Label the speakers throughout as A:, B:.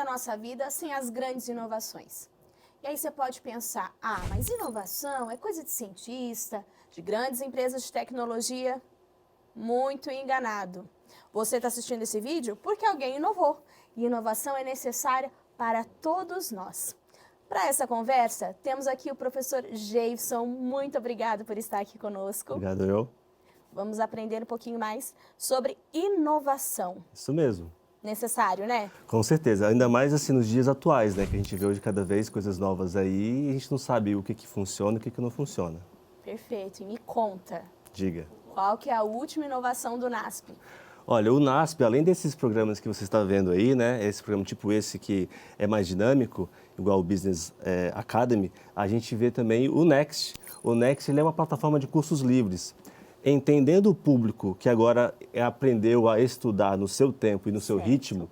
A: nossa vida sem as grandes inovações. E aí você pode pensar, mas inovação é coisa de cientista, de grandes empresas de tecnologia. Muito enganado. Você está assistindo esse vídeo porque alguém inovou. E inovação é necessária para todos nós. Para essa conversa, temos aqui o professor Geivson. Muito obrigado por estar aqui conosco.
B: Obrigado, eu.
A: Vamos aprender um pouquinho mais sobre inovação.
B: Isso mesmo.
A: Necessário, né?
B: Com certeza. Ainda mais assim nos dias atuais, né? Que a gente vê hoje cada vez coisas novas aí e a gente não sabe o que funciona e o que não funciona.
A: Perfeito. E me conta.
B: Diga.
A: Qual que é a última inovação do NASP?
B: Olha, o NASP, além desses programas que você está vendo aí, né? Esse programa tipo esse que é mais dinâmico, igual o Business Academy, a gente vê também o Next. O Next ele é uma plataforma de cursos livres. Entendendo o público que agora aprendeu a estudar no seu tempo e no seu ritmo,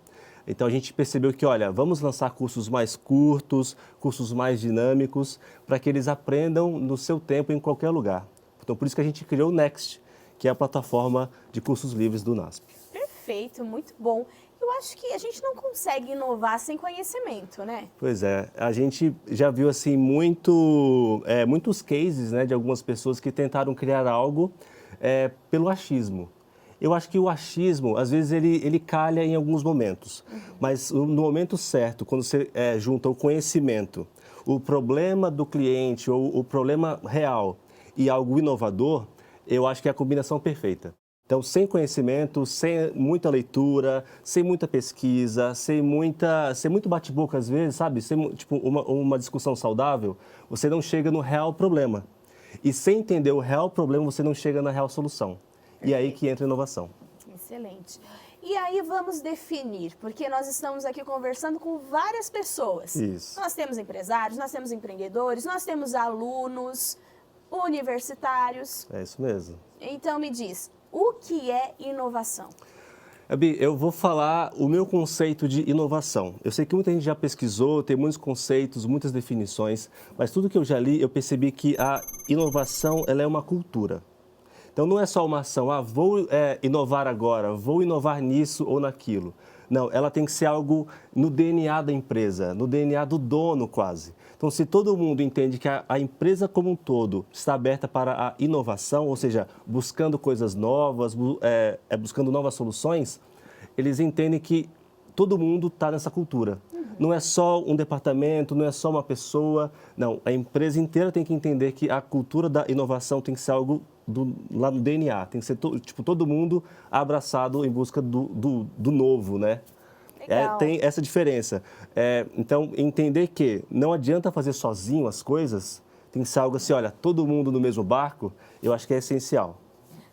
B: então a gente percebeu que, olha, vamos lançar cursos mais curtos, cursos mais dinâmicos, para que eles aprendam no seu tempo em qualquer lugar. Então por isso que a gente criou o Next, que é a plataforma de cursos livres do NASP.
A: Perfeito, muito bom. Eu acho que a gente não consegue inovar sem conhecimento, né?
B: Pois é, a gente já viu assim muitos cases, né, de algumas pessoas que tentaram criar algo pelo achismo. Eu acho que o achismo, às vezes, ele calha em alguns momentos, mas no momento certo, quando você junta o conhecimento, o problema do cliente ou o problema real e algo inovador, eu acho que é a combinação perfeita. Então, sem conhecimento, sem muita leitura, sem muita pesquisa, sem muito bate-boca às vezes, sabe? Sem tipo, uma discussão saudável, você não chega no real problema. E sem entender o real problema, você não chega na real solução. E aí que entra a inovação.
A: Excelente. E aí vamos definir, porque nós estamos aqui conversando com várias pessoas.
B: Isso.
A: Nós temos empresários, nós temos empreendedores, nós temos alunos, universitários.
B: É isso mesmo.
A: Então me diz, o que é inovação?
B: Abi, eu vou falar o meu conceito de inovação. Eu sei que muita gente já pesquisou, tem muitos conceitos, muitas definições, mas tudo que eu já li, eu percebi que a inovação ela é uma cultura. Então não é só uma ação, vou inovar agora, vou inovar nisso ou naquilo. Não, ela tem que ser algo no DNA da empresa, no DNA do dono quase. Então, se todo mundo entende que a empresa como um todo está aberta para a inovação, ou seja, buscando coisas novas, buscando novas soluções, eles entendem que todo mundo está nessa cultura. Não é só um departamento, não é só uma pessoa, não. A empresa inteira tem que entender que a cultura da inovação tem que ser algo lá no DNA, tem que ser todo mundo abraçado em busca do novo, né? Tem essa diferença. Então, entender que não adianta fazer sozinho as coisas, tem que ser algo assim, olha, todo mundo no mesmo barco, eu acho que é essencial.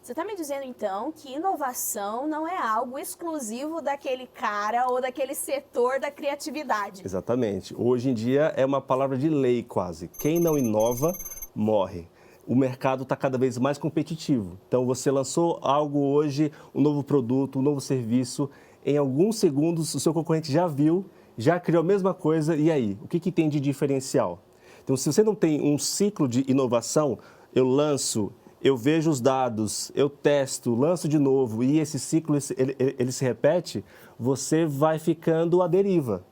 A: Você está me dizendo, então, que inovação não é algo exclusivo daquele cara ou daquele setor da criatividade.
B: Exatamente. Hoje em dia é uma palavra de lei quase. Quem não inova, morre. O mercado está cada vez mais competitivo. Então, você lançou algo hoje, um novo produto, um novo serviço, em alguns segundos o seu concorrente já viu, já criou a mesma coisa, e aí? O que tem de diferencial? Então, se você não tem um ciclo de inovação, eu lanço, eu vejo os dados, eu testo, lanço de novo, e esse ciclo ele se repete, você vai ficando à deriva.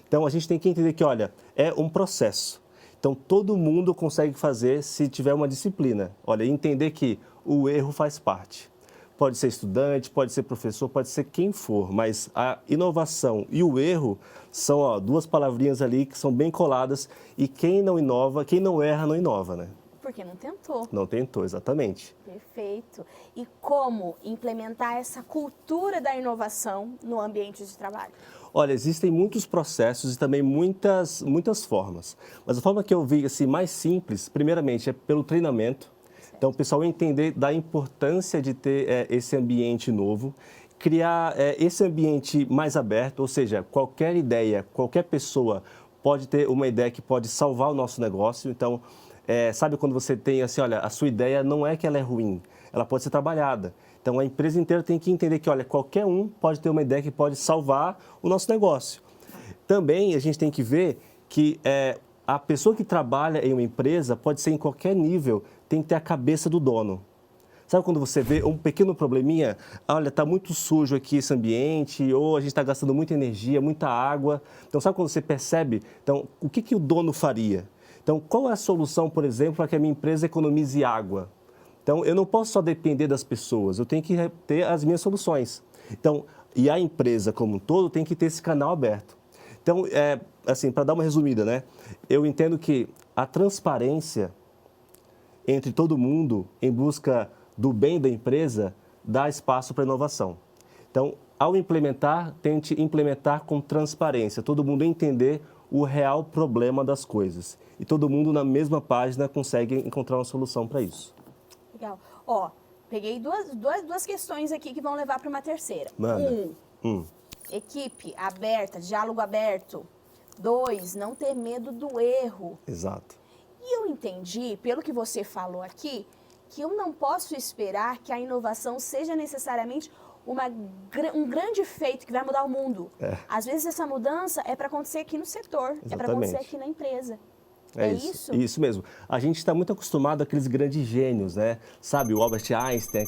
B: Então, a gente tem que entender que, olha, é um processo. Então, todo mundo consegue fazer se tiver uma disciplina. Olha, entender que o erro faz parte. Pode ser estudante, pode ser professor, pode ser quem for, mas a inovação e o erro são duas palavrinhas ali que são bem coladas e quem não inova, quem não erra, não inova, né?
A: Porque não tentou.
B: Não tentou, exatamente.
A: Perfeito. E como implementar essa cultura da inovação no ambiente de trabalho?
B: Olha, existem muitos processos e também muitas formas. Mas a forma que eu vi assim, mais simples, primeiramente, é pelo treinamento. Então, o pessoal entender da importância de ter esse ambiente novo, criar esse ambiente mais aberto, ou seja, qualquer ideia, qualquer pessoa pode ter uma ideia que pode salvar o nosso negócio. Então, sabe quando você tem assim, olha, a sua ideia não é que ela é ruim, ela pode ser trabalhada. Então, a empresa inteira tem que entender que, olha, qualquer um pode ter uma ideia que pode salvar o nosso negócio. Também a gente tem que ver que a pessoa que trabalha em uma empresa pode ser em qualquer nível, tem que ter a cabeça do dono. Sabe quando você vê um pequeno probleminha? Olha, está muito sujo aqui esse ambiente, ou a gente está gastando muita energia, muita água. Então, sabe quando você percebe? Então, o que o dono faria? Então, qual é a solução, por exemplo, para que a minha empresa economize água? Então, eu não posso só depender das pessoas, eu tenho que ter as minhas soluções. Então, e a empresa como um todo tem que ter esse canal aberto. Então, assim, para dar uma resumida, né? Eu entendo que a transparência entre todo mundo em busca do bem da empresa dá espaço para inovação. Então, ao implementar, tente implementar com transparência, todo mundo entender o real problema das coisas. E todo mundo na mesma página consegue encontrar uma solução para isso.
A: Legal. Ó, peguei duas questões aqui que vão levar para uma terceira.
B: Manda.
A: Equipe aberta, diálogo aberto. 2, não ter medo do erro.
B: Exato.
A: E eu entendi, pelo que você falou aqui, que eu não posso esperar que a inovação seja necessariamente um grande feito que vai mudar o mundo. Às vezes essa mudança é para acontecer aqui no setor,
B: Exatamente.
A: é para acontecer aqui na empresa. É isso?
B: Isso mesmo. A gente está muito acostumado àqueles grandes gênios, né? Sabe, o Albert Einstein,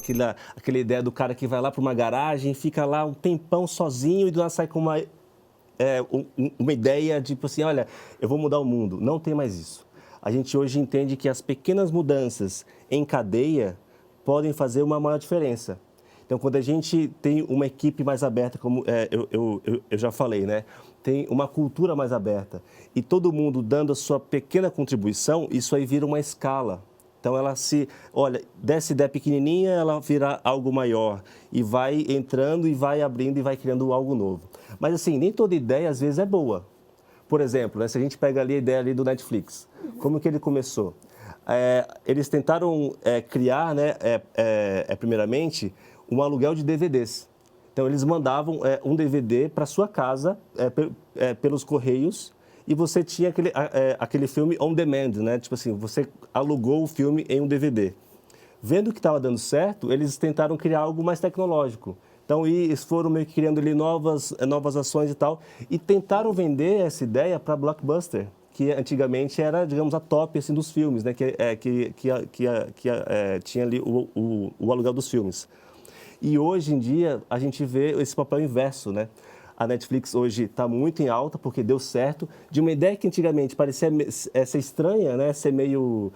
B: aquela ideia do cara que vai lá para uma garagem, fica lá um tempão sozinho e do nada sai com uma ideia de, tipo assim, olha, eu vou mudar o mundo. Não tem mais isso. A gente hoje entende que as pequenas mudanças em cadeia podem fazer uma maior diferença. Então, quando a gente tem uma equipe mais aberta, como eu já falei, né? Tem uma cultura mais aberta e todo mundo dando a sua pequena contribuição, isso aí vira uma escala. Então, olha, dessa ideia pequenininha, ela vira algo maior e vai entrando e vai abrindo e vai criando algo novo. Mas, assim, nem toda ideia, às vezes, é boa. Por exemplo, né, se a gente pega ali a ideia ali do Netflix, como que ele começou? Eles tentaram criar, né, primeiramente, um aluguel de DVDs. Então, eles mandavam um DVD para sua casa pelos correios e você tinha aquele filme on demand, né? Tipo assim, você alugou o filme em um DVD. Vendo que estava dando certo, eles tentaram criar algo mais tecnológico. Então, eles foram meio que criando ali novas ações e tal, e tentaram vender essa ideia para Blockbuster, que antigamente era, digamos, a top assim, dos filmes, né? Que tinha ali o aluguel dos filmes. E hoje em dia a gente vê esse papel inverso, né? A Netflix hoje está muito em alta porque deu certo. De uma ideia que antigamente parecia ser estranha, né? Ser meio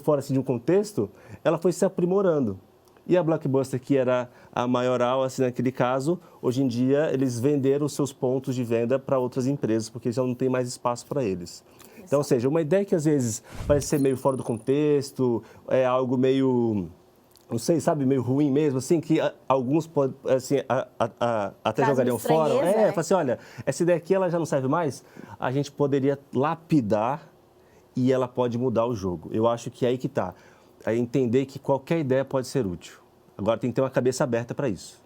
B: fora assim, de um contexto, ela foi se aprimorando. E a Blockbuster, que era a maioral assim, naquele caso, hoje em dia eles venderam os seus pontos de venda para outras empresas porque já não tem mais espaço para eles. Então, ou seja, uma ideia que às vezes parece ser meio fora do contexto, é algo meio... não sei, sabe, meio ruim mesmo, assim, que alguns podem, assim, até jogariam fora.
A: Né?
B: Fala assim, olha, essa ideia aqui ela já não serve mais, a gente poderia lapidar e ela pode mudar o jogo. Eu acho que é aí que está. É entender que qualquer ideia pode ser útil. Agora tem que ter uma cabeça aberta para isso.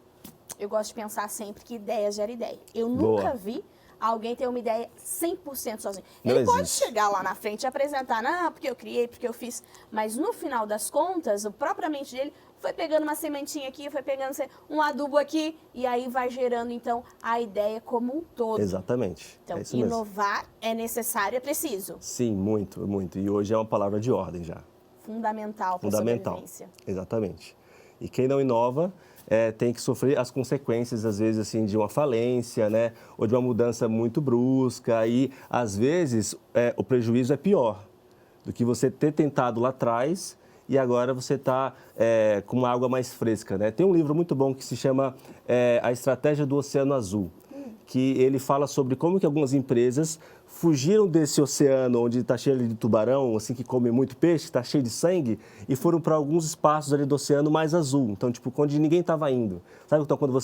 A: Eu gosto de pensar sempre que ideia gera ideia. Eu nunca vi alguém ter uma ideia 100% sozinho. Ele pode chegar lá na frente e apresentar, não, porque eu criei, porque eu fiz. Mas no final das contas, o própria mente dele foi pegando uma sementinha aqui, foi pegando um adubo aqui, e aí vai gerando, então, a ideia como um todo.
B: Exatamente.
A: Então,
B: é isso mesmo.
A: Inovar é necessário, é preciso.
B: Sim, muito, muito. E hoje é uma palavra de ordem já.
A: Fundamental para a sobrevivência.
B: Exatamente. E quem não inova tem que sofrer as consequências, às vezes, assim, de uma falência, né? Ou de uma mudança muito brusca. E, às vezes, o prejuízo é pior do que você ter tentado lá atrás e agora você está com uma água mais fresca, né? Tem um livro muito bom que se chama A Estratégia do Oceano Azul, que ele fala sobre como que algumas empresas fugiram desse oceano onde está cheio de tubarão, assim, que come muito peixe, está cheio de sangue, e foram para alguns espaços ali do oceano mais azul. Então, tipo, onde ninguém estava indo. Sabe, então, quando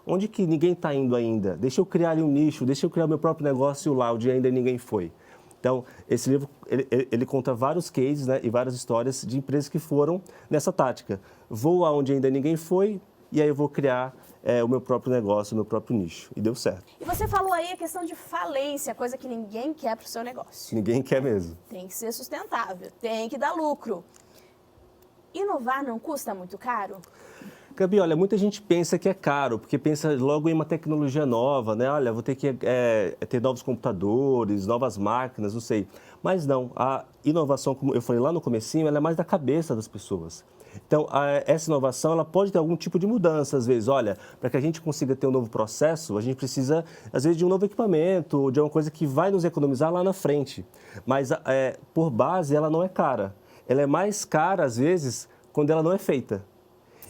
B: onde que ninguém está indo ainda? Deixa eu criar ali um nicho, deixa eu criar meu próprio negócio lá, onde ainda ninguém foi. Então, esse livro, ele conta vários cases, né, e várias histórias de empresas que foram nessa tática. Vou aonde ainda ninguém foi, e aí eu vou criar o meu próprio negócio, o meu próprio nicho. E deu certo.
A: E você falou aí a questão de falência, coisa que ninguém quer para o seu negócio.
B: Ninguém quer mesmo.
A: Tem que ser sustentável, tem que dar lucro. Inovar não custa muito caro?
B: Gabi, olha, muita gente pensa que é caro, porque pensa logo em uma tecnologia nova, né? Olha, vou ter que ter novos computadores, novas máquinas, não sei. Mas não, a inovação, como eu falei lá no comecinho, ela é mais da cabeça das pessoas. Então, essa inovação, ela pode ter algum tipo de mudança, às vezes. Olha, para que a gente consiga ter um novo processo, a gente precisa, às vezes, de um novo equipamento, de uma coisa que vai nos economizar lá na frente. Mas, por base, ela não é cara. Ela é mais cara, às vezes, quando ela não é feita.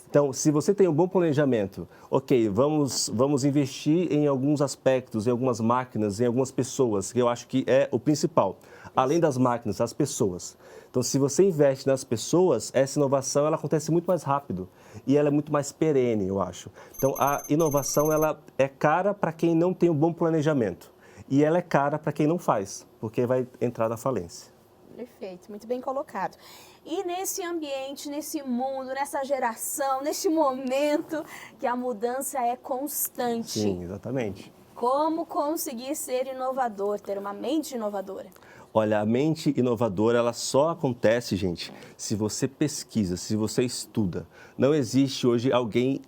B: Então, se você tem um bom planejamento, ok, vamos investir em alguns aspectos, em algumas máquinas, em algumas pessoas, que eu acho que é o principal. Além das máquinas, as pessoas. Então, se você investe nas pessoas, essa inovação ela acontece muito mais rápido e ela é muito mais perene, eu acho. Então, a inovação ela é cara para quem não tem um bom planejamento e ela é cara para quem não faz, porque vai entrar na falência.
A: Perfeito, muito bem colocado. E nesse ambiente, nesse mundo, nessa geração, neste momento que a mudança é constante.
B: Sim, exatamente.
A: Como conseguir ser inovador, ter uma mente inovadora?
B: Olha, a mente inovadora, ela só acontece, gente, se você pesquisa, se você estuda. Não existe hoje alguém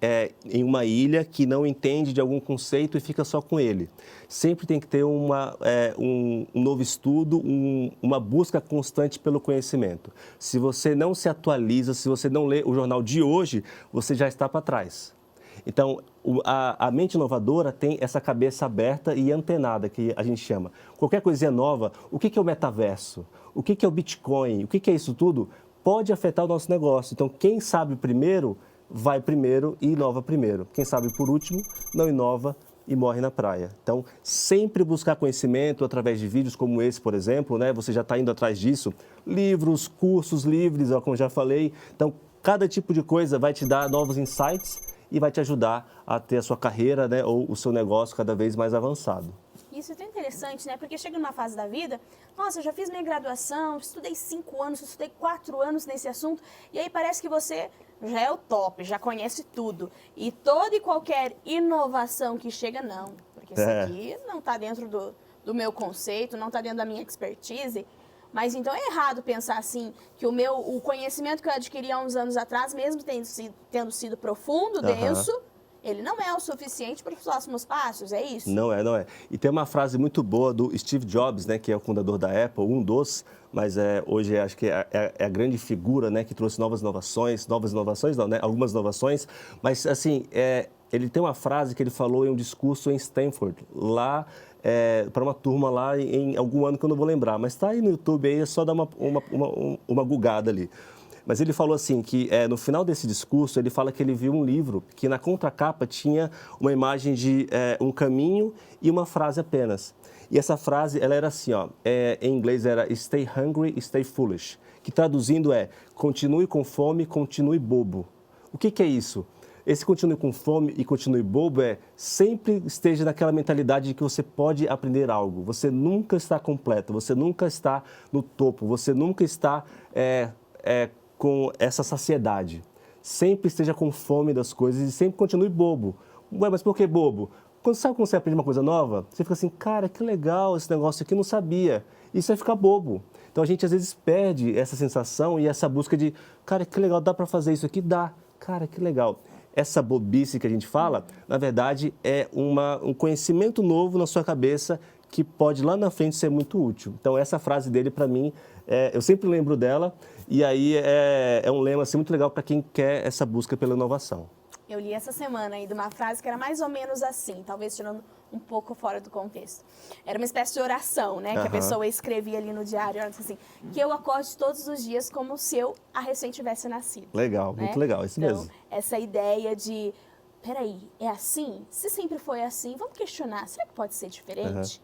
B: em uma ilha que não entende de algum conceito e fica só com ele. Sempre tem que ter um novo estudo, uma busca constante pelo conhecimento. Se você não se atualiza, se você não lê o jornal de hoje, você já está para trás. Então, a mente inovadora tem essa cabeça aberta e antenada, que a gente chama. Qualquer coisinha nova, o que é o metaverso? O que é o Bitcoin? O que é isso tudo? Pode afetar o nosso negócio. Então, quem sabe primeiro, vai primeiro e inova primeiro. Quem sabe por último, não inova e morre na praia. Então, sempre buscar conhecimento através de vídeos como esse, por exemplo, né? Você já está indo atrás disso. Livros, cursos livres, como eu já falei. Então, cada tipo de coisa vai te dar novos insights e vai te ajudar a ter a sua carreira, né, ou o seu negócio cada vez mais avançado.
A: Isso é tão interessante, né? Porque chega numa fase da vida, nossa, eu já fiz minha graduação, estudei 5 anos, estudei 4 anos nesse assunto, e aí parece que você já é o top, já conhece tudo. E toda e qualquer inovação que chega, não. Porque isso aqui não está dentro do meu conceito, não está dentro da minha expertise. Mas então é errado pensar assim, que o conhecimento que eu adquiri há uns anos atrás, mesmo tendo sido profundo, denso, ele não é o suficiente para os próximos passos, é isso?
B: Não é. E tem uma frase muito boa do Steve Jobs, né, que é o fundador da Apple, mas hoje acho que é a grande figura, né, que trouxe novas inovações não, né, algumas inovações, mas assim, ele tem uma frase que ele falou em um discurso em Stanford, lá para uma turma lá em algum ano que eu não vou lembrar, mas está aí no YouTube, aí é só dar uma gugada ali. Mas ele falou assim, que no final desse discurso, ele fala que ele viu um livro que na contracapa tinha uma imagem de um caminho e uma frase apenas. E essa frase, ela era assim, ó, em inglês era Stay hungry, stay foolish, que traduzindo é continue com fome, continue bobo. O que é isso? Esse continue com fome e continue bobo sempre esteja naquela mentalidade de que você pode aprender algo. Você nunca está completo, você nunca está no topo, você nunca está com essa saciedade. Sempre esteja com fome das coisas e sempre continue bobo. Ué, mas por que bobo? Sabe quando você aprende uma coisa nova? Você fica assim, cara, que legal esse negócio aqui, eu não sabia. Isso vai ficar bobo. Então a gente às vezes perde essa sensação e essa busca de, cara, que legal, dá para fazer isso aqui? Dá. Cara, que legal. Essa bobice que a gente fala, na verdade, é um conhecimento novo na sua cabeça que pode lá na frente ser muito útil. Então, essa frase dele, para mim, eu sempre lembro dela e aí é um lema assim, muito legal para quem quer essa busca pela inovação.
A: Eu li essa semana aí de uma frase que era mais ou menos assim, talvez tirando um pouco fora do contexto. Era uma espécie de oração, né? Que a pessoa escrevia ali no diário, assim, que eu acorde todos os dias como se eu recém tivesse nascido.
B: Legal, né? Muito legal, isso
A: então,
B: mesmo.
A: Essa ideia de, peraí, é assim? Se sempre foi assim, vamos questionar, será que pode ser diferente?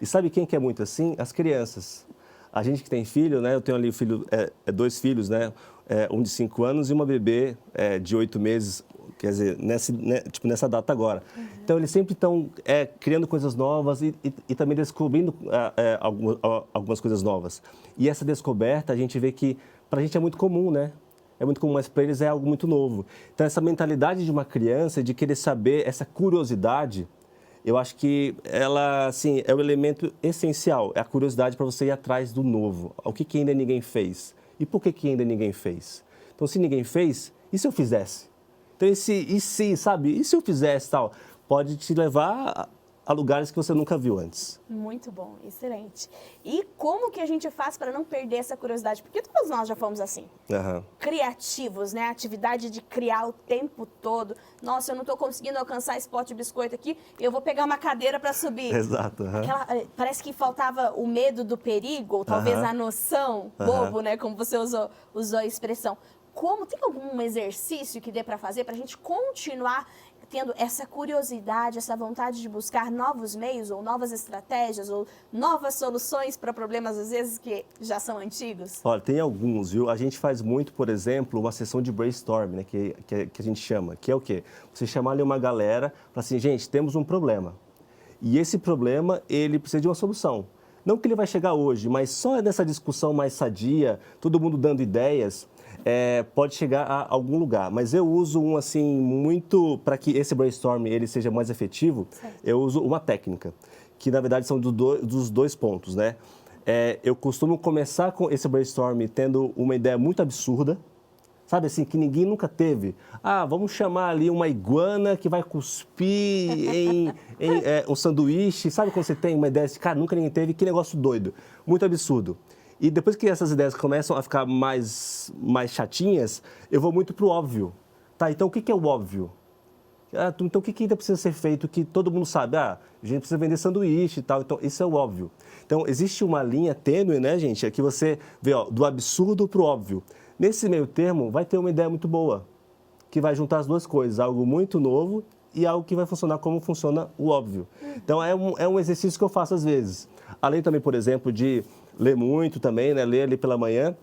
B: E sabe quem que é muito assim? As crianças. A gente que tem filho, né? Eu tenho ali dois filhos, né? Um de 5 anos e uma bebê de 8 meses, quer dizer, nessa data agora. Então, eles sempre estão criando coisas novas e também descobrindo algumas coisas novas. E essa descoberta, a gente vê que, para a gente é muito comum, né? É muito comum, mas para eles é algo muito novo. Então, essa mentalidade de uma criança, de querer saber, essa curiosidade, eu acho que ela, assim, é o elemento essencial, é a curiosidade para você ir atrás do novo. O que ainda ninguém fez? E por que ainda ninguém fez? Então, se ninguém fez, e se eu fizesse? Então, e se, sabe? E se eu fizesse tal? Pode te levar a lugares que você nunca viu antes.
A: Muito bom, excelente. E como que a gente faz para não perder essa curiosidade? Porque todos nós já fomos assim.
B: Aham.
A: Criativos, né? Atividade de criar o tempo todo. Nossa, eu não estou conseguindo alcançar esse pote de biscoito aqui, eu vou pegar uma cadeira para subir.
B: Exato. Aham.
A: Parece que faltava o medo do perigo, ou talvez a noção, bobo, né? Como você usou a expressão. Tem algum exercício que dê para fazer para a gente continuar tendo essa curiosidade, essa vontade de buscar novos meios ou novas estratégias ou novas soluções para problemas, às vezes, que já são antigos?
B: Olha, tem alguns, viu? A gente faz muito, por exemplo, uma sessão de brainstorm, né? Que a gente chama, que é o quê? Você chamar ali uma galera, falar assim, gente, temos um problema. E esse problema, ele precisa de uma solução. Não que ele vai chegar hoje, mas só nessa discussão mais sadia, todo mundo dando ideias, pode chegar a algum lugar. Mas eu uso assim, muito, para que esse brainstorm ele seja mais efetivo, certo. Eu uso uma técnica, que na verdade são dos dois pontos, né? Eu costumo começar com esse brainstorm tendo uma ideia muito absurda, sabe assim, que ninguém nunca teve. Vamos chamar ali uma iguana que vai cuspir em um sanduíche. Sabe quando você tem uma ideia de, cara, nunca ninguém teve, que negócio doido, muito absurdo. E depois que essas ideias começam a ficar mais chatinhas, eu vou muito pro óbvio. Tá, então o que é o óbvio? Então o que ainda precisa ser feito que todo mundo sabe? A gente precisa vender sanduíche e tal, então isso é o óbvio. Então existe uma linha tênue, né, gente? É que você vê, do absurdo pro óbvio. Nesse meio termo, vai ter uma ideia muito boa, que vai juntar as duas coisas, algo muito novo e algo que vai funcionar como funciona o óbvio. Então é um exercício que eu faço às vezes. Além também, por exemplo, de ler muito também, né? Ler ali pela manhã,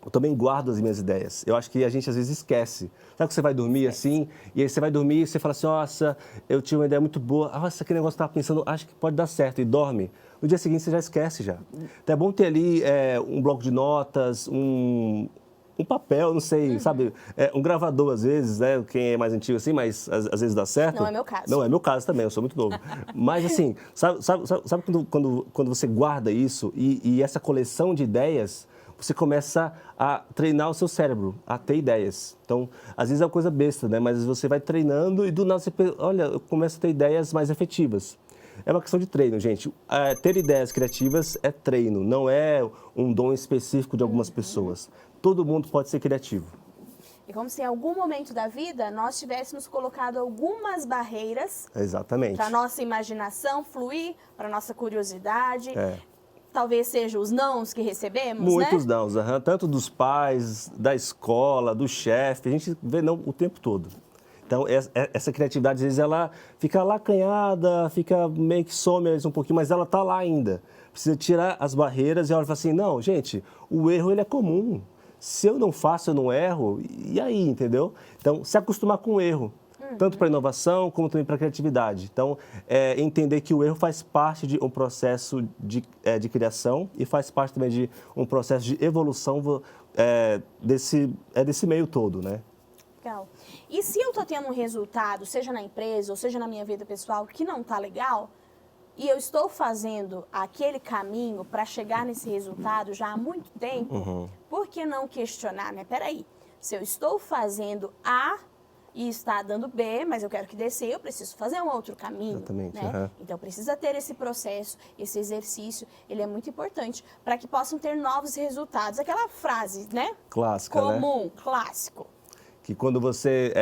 B: eu também guardo as minhas ideias. Eu acho que a gente às vezes esquece. Sabe que você vai dormir assim, e aí você vai dormir e você fala assim, nossa, eu tinha uma ideia muito boa, nossa, aquele negócio que eu estava pensando, acho que pode dar certo, e dorme. No dia seguinte você já esquece já. Então é bom ter ali um bloco de notas, um papel, não sei, sabe? Um gravador, às vezes, né? Quem é mais antigo assim, mas às vezes dá certo.
A: Não é meu caso.
B: Não é meu caso também, eu sou muito novo. Mas, assim, sabe quando você guarda isso e essa coleção de ideias, você começa a treinar o seu cérebro, a ter ideias. Então, às vezes é uma coisa besta, né? Mas você vai treinando e do nada você pensa, olha, eu começo a ter ideias mais efetivas. É uma questão de treino, gente. Ter ideias criativas é treino, não é um dom específico de algumas pessoas. Todo mundo pode ser criativo.
A: E como se em algum momento da vida nós tivéssemos colocado algumas barreiras.
B: Exatamente.
A: Para a nossa imaginação fluir, para a nossa curiosidade. Talvez sejam os nãos que recebemos,
B: Muitos
A: né?
B: nãos, tanto dos pais, da escola, do chefe, a gente vê não o tempo todo. Então, essa criatividade, às vezes, ela fica lá acanhada, fica meio que some um pouquinho, mas ela está lá ainda. Precisa tirar as barreiras e ela fala assim, não, gente, o erro ele é comum. Se eu não faço, eu não erro, e aí, entendeu? Então, se acostumar com o erro, tanto para inovação como também para a criatividade. Então, entender que o erro faz parte de um processo de criação e faz parte também de um processo de evolução desse meio todo, né?
A: Legal. E se eu estou tendo um resultado, seja na empresa ou seja na minha vida pessoal, que não está legal, e eu estou fazendo aquele caminho para chegar nesse resultado já há muito tempo, por que não questionar, né? Peraí, se eu estou fazendo A e está dando B, mas eu quero que dê C, eu preciso fazer um outro caminho.
B: Exatamente.
A: Né? Então, precisa ter esse processo, esse exercício, ele é muito importante para que possam ter novos resultados. Aquela frase, né?
B: Clássica,
A: comum,
B: né?
A: clássico.
B: Que quando você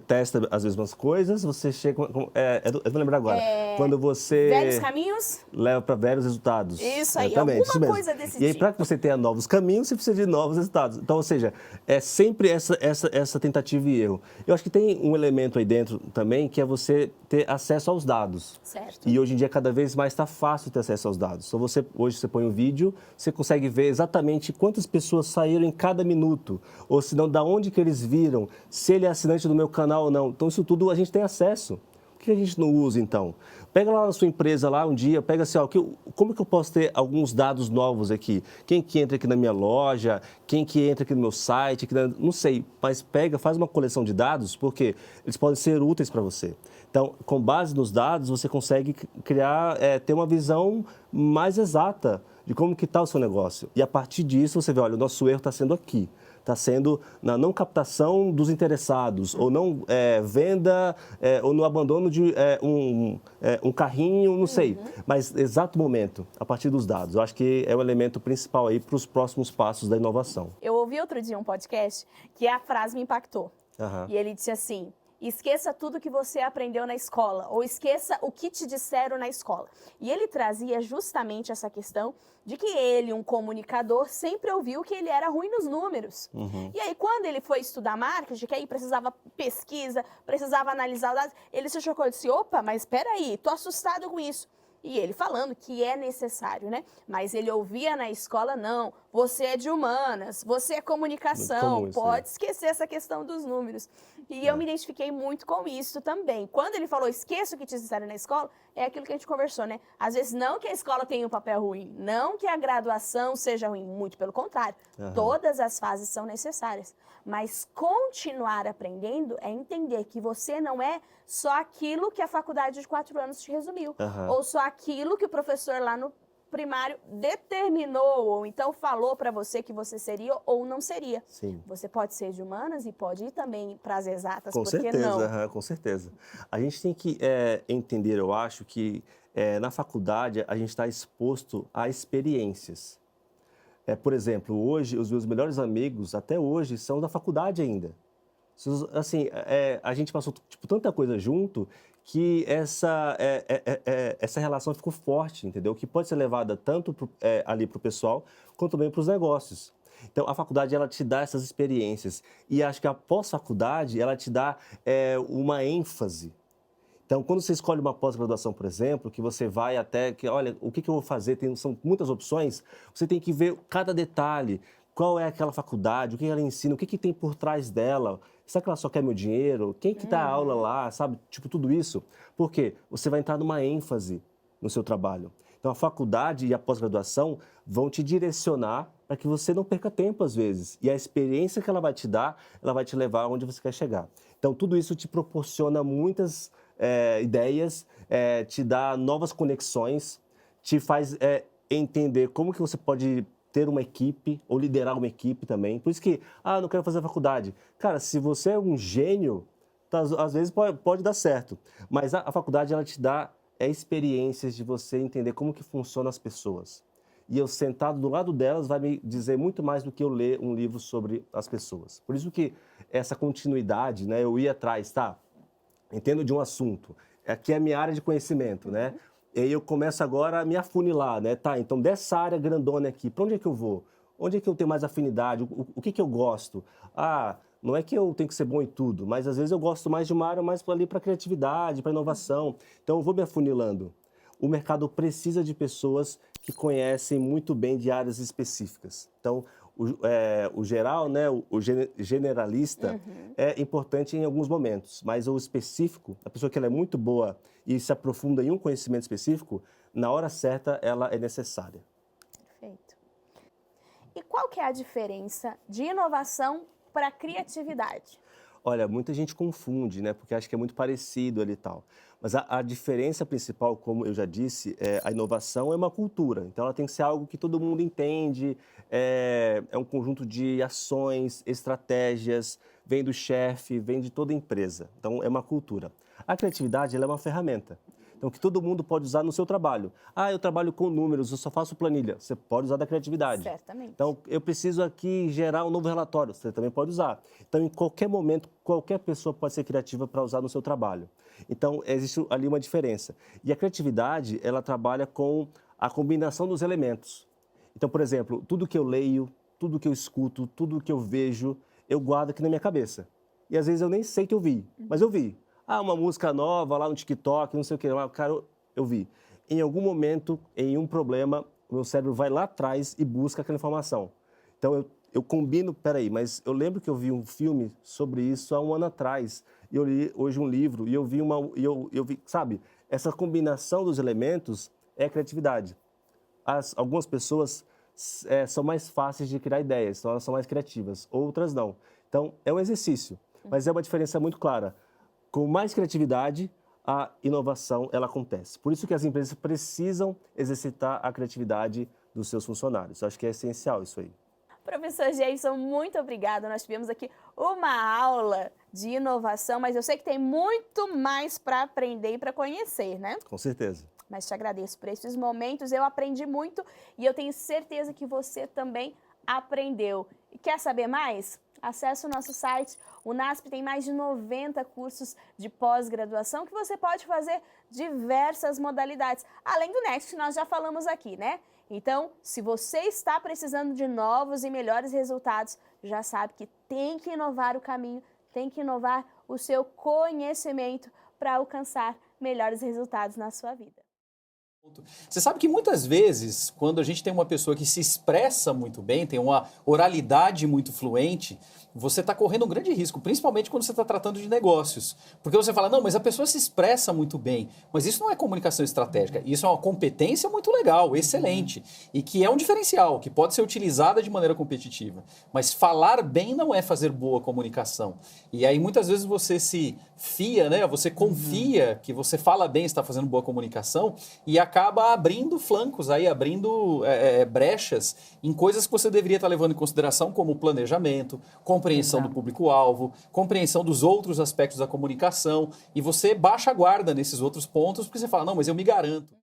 B: testa as mesmas coisas, você chega... eu vou lembrar agora. Quando você...
A: Velhos caminhos...
B: leva para velhos resultados.
A: Isso aí,
B: exatamente,
A: alguma
B: isso mesmo.
A: coisa desse tipo.
B: E aí, para que você tenha novos caminhos, você precisa de novos resultados. Então, ou seja, é sempre essa tentativa e erro. Eu acho que tem um elemento aí dentro também, que é você ter acesso aos dados.
A: Certo.
B: E hoje em dia, cada vez mais está fácil ter acesso aos dados. Então, hoje você põe um vídeo, você consegue ver exatamente quantas pessoas saíram em cada minuto. Ou se não, da onde que eles viram, se ele é assinante do meu canal ou não. Então, isso tudo a gente tem acesso. Por que a gente não usa, então? Pega lá na sua empresa, lá um dia, pega assim, como que eu posso ter alguns dados novos aqui? Quem que entra aqui na minha loja? Quem que entra aqui no meu site? Não sei, mas faz uma coleção de dados, porque eles podem ser úteis para você. Então, com base nos dados, você consegue criar, ter uma visão mais exata de como que está o seu negócio. E a partir disso você vê, olha, o nosso erro está sendo aqui. Está sendo na não captação dos interessados, ou não venda, ou no abandono de um carrinho, não sei. Mas exato momento, a partir dos dados. Eu acho que é o elemento principal aí para os próximos passos da inovação.
A: Eu ouvi outro dia um podcast que a frase me impactou.
B: Aham.
A: E ele disse assim: esqueça tudo que você aprendeu na escola, ou esqueça o que te disseram na escola. E ele trazia justamente essa questão de que ele, um comunicador, sempre ouviu que ele era ruim nos números. E aí, quando ele foi estudar marketing, que aí precisava pesquisa, precisava analisar os dados, ele se chocou e disse: opa, mas espera aí, tô assustado com isso. E ele falando que é necessário, né? Mas ele ouvia na escola, não, você é de humanas, você é comunicação,
B: Muito comum isso,
A: pode esquecer essa questão dos números. E eu me identifiquei muito com isso também. Quando ele falou, esqueça o que te disseram na escola, é aquilo que a gente conversou, né? Às vezes não que a escola tenha um papel ruim, não que a graduação seja ruim, muito pelo contrário. Todas as fases são necessárias. Mas continuar aprendendo é entender que você não é só aquilo que a faculdade de 4 anos te resumiu. Ou só aquilo que o professor lá no primário determinou, ou então falou para você que você seria ou não seria.
B: Sim.
A: Você pode ser de humanas e pode ir também para as exatas,
B: Com
A: por que
B: certeza,
A: não?
B: com certeza. A gente tem que entender, eu acho, que na faculdade a gente está exposto a experiências. Por exemplo, hoje, os meus melhores amigos, até hoje, são da faculdade ainda. Assim, a gente passou tanta coisa junto que essa relação ficou forte, entendeu? Que pode ser levada tanto ali para o pessoal, quanto também para os negócios. Então, a faculdade, ela te dá essas experiências. E acho que a pós-faculdade, ela te dá uma ênfase. Então, quando você escolhe uma pós-graduação, por exemplo, que você vai até, olha, o que eu vou fazer, são muitas opções, você tem que ver cada detalhe, qual é aquela faculdade, o que ela ensina, o que tem por trás dela, será que ela só quer meu dinheiro, quem que dá aula lá, sabe, tudo isso. Por quê? Você vai entrar numa ênfase no seu trabalho. Então, a faculdade e a pós-graduação vão te direcionar para que você não perca tempo, às vezes. E a experiência que ela vai te dar, ela vai te levar onde você quer chegar. Então, tudo isso te proporciona muitas ideias, te dá novas conexões, te faz entender como que você pode ter uma equipe ou liderar uma equipe também. Por isso que, não quero fazer faculdade. Cara, se você é um gênio, às vezes pode dar certo. Mas a faculdade, ela te dá experiências de você entender como que funcionam as pessoas. E eu sentado do lado delas vai me dizer muito mais do que eu ler um livro sobre as pessoas. Por isso que essa continuidade, né, eu ia atrás, tá? Entendo de um assunto, aqui é a minha área de conhecimento, né? E aí eu começo agora a me afunilar, né? Tá, então dessa área grandona aqui, para onde é que eu vou? Onde é que eu tenho mais afinidade? O que eu gosto? Não é que eu tenho que ser bom em tudo, mas às vezes eu gosto mais de uma área mais ali para criatividade, para inovação. Então eu vou me afunilando. O mercado precisa de pessoas que conhecem muito bem de áreas específicas. Então, o geral, né, o generalista é importante em alguns momentos, mas o específico, a pessoa que ela é muito boa e se aprofunda em um conhecimento específico, na hora certa ela é necessária.
A: Perfeito. E qual que é a diferença de inovação para criatividade?
B: Olha, muita gente confunde, né? Porque acha que é muito parecido ali e tal. Mas a diferença principal, como eu já disse, a inovação é uma cultura. Então, ela tem que ser algo que todo mundo entende, é um conjunto de ações, estratégias, vem do chefe, vem de toda a empresa. Então, é uma cultura. A criatividade, ela é uma ferramenta. Então, que todo mundo pode usar no seu trabalho. Eu trabalho com números, eu só faço planilha. Você pode usar da criatividade.
A: Certamente.
B: Então, eu preciso aqui gerar um novo relatório. Você também pode usar. Então, em qualquer momento, qualquer pessoa pode ser criativa para usar no seu trabalho. Então, existe ali uma diferença. E a criatividade, ela trabalha com a combinação dos elementos. Então, por exemplo, tudo que eu leio, tudo que eu escuto, tudo que eu vejo, eu guardo aqui na minha cabeça. E às vezes eu nem sei que eu vi, mas eu vi. Uma música nova lá no TikTok, não sei o que, cara, eu vi. Em algum momento, em um problema, o meu cérebro vai lá atrás e busca aquela informação. Então, eu combino, peraí, mas eu lembro que eu vi um filme sobre isso há um ano atrás, e eu li hoje um livro, e eu vi eu vi, sabe? Essa combinação dos elementos é criatividade. Algumas pessoas são mais fáceis de criar ideias, então elas são mais criativas, outras não. Então, é um exercício, mas é uma diferença muito clara. Com mais criatividade, a inovação ela acontece. Por isso que as empresas precisam exercitar a criatividade dos seus funcionários. Acho que é essencial isso aí.
A: Professor Jason, muito obrigada. Nós tivemos aqui uma aula de inovação, mas eu sei que tem muito mais para aprender e para conhecer, né?
B: Com certeza.
A: Mas te agradeço por esses momentos, eu aprendi muito e eu tenho certeza que você também aprendeu. E quer saber mais? Acesse o nosso site. O NASP tem mais de 90 cursos de pós-graduação que você pode fazer diversas modalidades. Além do Next, que nós já falamos aqui, né? Então, se você está precisando de novos e melhores resultados, já sabe que tem que inovar o caminho, tem que inovar o seu conhecimento para alcançar melhores resultados na sua vida.
C: Você sabe que muitas vezes, quando a gente tem uma pessoa que se expressa muito bem, tem uma oralidade muito fluente, você está correndo um grande risco, principalmente quando você está tratando de negócios. Porque você fala, não, mas a pessoa se expressa muito bem. Mas isso não é comunicação estratégica, isso é uma competência muito legal, excelente. E que é um diferencial, que pode ser utilizada de maneira competitiva. Mas falar bem não é fazer boa comunicação. E aí muitas vezes você se fia, né? Você confia que você fala bem, está fazendo boa comunicação e acaba abrindo flancos, aí, abrindo brechas em coisas que você deveria estar levando em consideração, como planejamento, compreensão do público-alvo, compreensão dos outros aspectos da comunicação, e você baixa a guarda nesses outros pontos, porque você fala, não, mas eu me garanto.